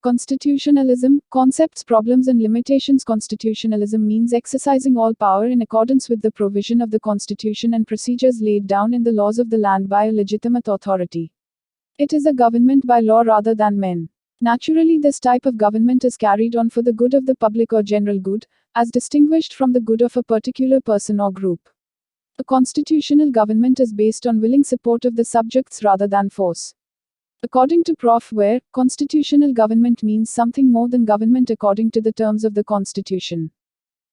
Constitutionalism, concepts, problems, and limitations. Constitutionalism means exercising all power in accordance with the provision of the Constitution and procedures laid down in the laws of the land by a legitimate authority. It is a government by law rather than men. Naturally, this type of government is carried on for the good of the public or general good, as distinguished from the good of a particular person or group. A constitutional government is based on willing support of the subjects rather than force. According to Prof. Ware, constitutional government means something more than government according to the terms of the Constitution.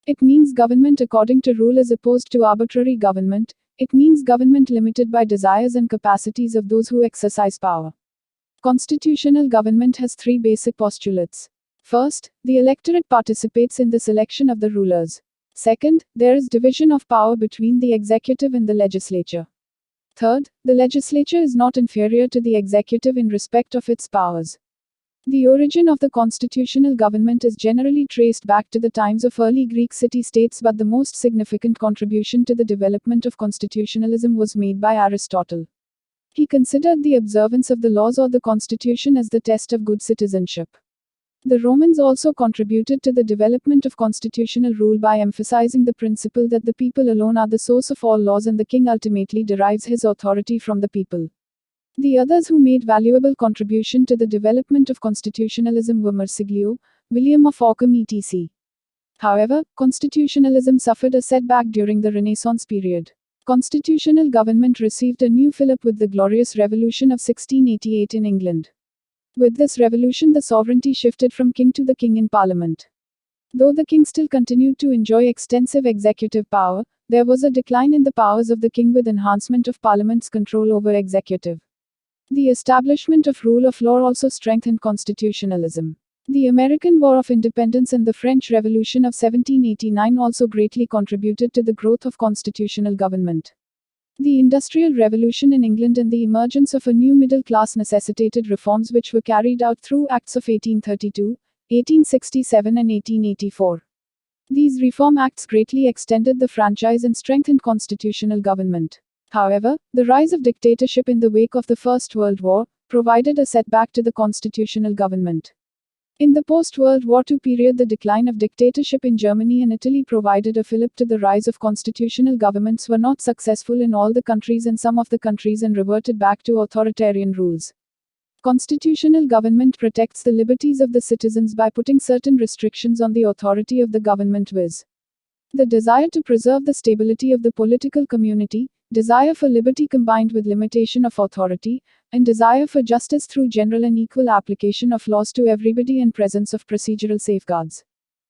It means government according to rule as opposed to arbitrary government. It means government limited by desires and capacities of those who exercise power. Constitutional government has three basic postulates. First, the electorate participates in the selection of the rulers. Second, there is division of power between the executive and the legislature. Third, the legislature is not inferior to the executive in respect of its powers. The origin of the constitutional government is generally traced back to the times of early Greek city-states, but the most significant contribution to the development of constitutionalism was made by Aristotle. He considered the observance of the laws or the constitution as the test of good citizenship. The Romans also contributed to the development of constitutional rule by emphasizing the principle that the people alone are the source of all laws and the king ultimately derives his authority from the people. The others who made valuable contribution to the development of constitutionalism were Marsiglio, William of Ockham etc. However, constitutionalism suffered a setback during the Renaissance period. Constitutional government received a new fillip with the Glorious Revolution of 1688 in England. With this revolution, the sovereignty shifted from king to the king in parliament. Though the king still continued to enjoy extensive executive power, there was a decline in the powers of the king with enhancement of parliament's control over executive. The establishment of rule of law also strengthened constitutionalism. The American War of Independence and the French Revolution of 1789 also greatly contributed to the growth of constitutional government. The Industrial Revolution in England and the emergence of a new middle class necessitated reforms which were carried out through Acts of 1832, 1867 and 1884. These reform acts greatly extended the franchise and strengthened constitutional government. However, the rise of dictatorship in the wake of the First World War provided a setback to the constitutional government. In the post-World War II period, the decline of dictatorship in Germany and Italy provided a fillip to the rise of constitutional governments were not successful in all the countries and some of the countries and reverted back to authoritarian rules. Constitutional government protects the liberties of the citizens by putting certain restrictions on the authority of the government, viz. The desire to preserve the stability of the political community, desire for liberty combined with limitation of authority, and desire for justice through general and equal application of laws to everybody and presence of procedural safeguards.